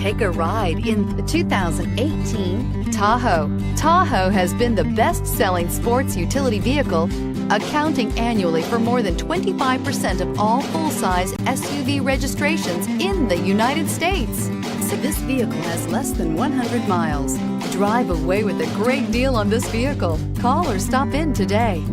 Take a ride in the 2018 Tahoe. Tahoe has been the best-selling sports utility vehicle, accounting annually for more than 25% of all full-size SUV registrations in the United States. So this vehicle has less than 100 miles. Drive away with a great deal on this vehicle. Call or stop in today.